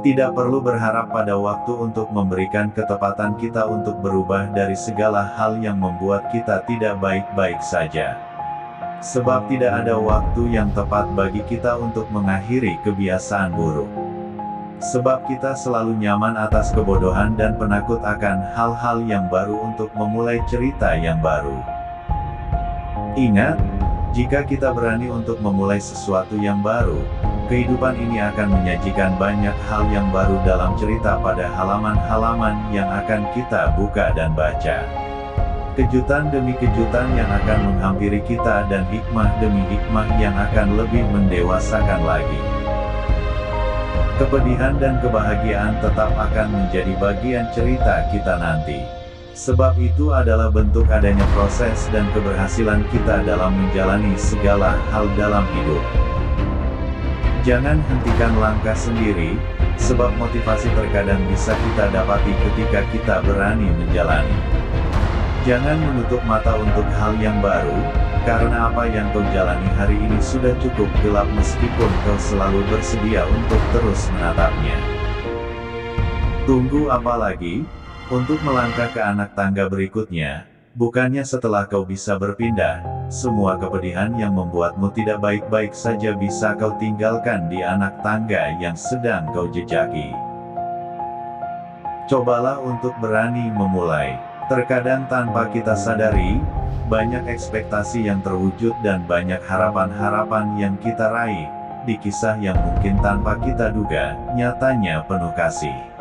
Tidak perlu berharap pada waktu untuk memberikan ketepatan kita untuk berubah dari segala hal yang membuat kita tidak baik-baik saja. Sebab tidak ada waktu yang tepat bagi kita untuk mengakhiri kebiasaan buruk. Sebab kita selalu nyaman atas kebodohan dan penakut akan hal-hal yang baru untuk memulai cerita yang baru. Ingat, jika kita berani untuk memulai sesuatu yang baru, kehidupan ini akan menyajikan banyak hal yang baru dalam cerita pada halaman-halaman yang akan kita buka dan baca. Kejutan demi kejutan yang akan menghampiri kita dan hikmah demi hikmah yang akan lebih mendewasakan lagi. Kepedihan dan kebahagiaan tetap akan menjadi bagian cerita kita nanti. Sebab itu adalah bentuk adanya proses dan keberhasilan kita dalam menjalani segala hal dalam hidup. Jangan hentikan langkah sendiri, sebab motivasi terkadang bisa kita dapati ketika kita berani menjalani. Jangan menutup mata untuk hal yang baru, karena apa yang kau jalani hari ini sudah cukup gelap meskipun kau selalu bersedia untuk terus menatapnya. Tunggu apa lagi? Untuk melangkah ke anak tangga berikutnya, bukannya setelah kau bisa berpindah, semua kepedihan yang membuatmu tidak baik-baik saja bisa kau tinggalkan di anak tangga yang sedang kau jejaki. Cobalah untuk berani memulai. Terkadang tanpa kita sadari, banyak ekspektasi yang terwujud dan banyak harapan-harapan yang kita raih, di kisah yang mungkin tanpa kita duga, nyatanya penuh kasih.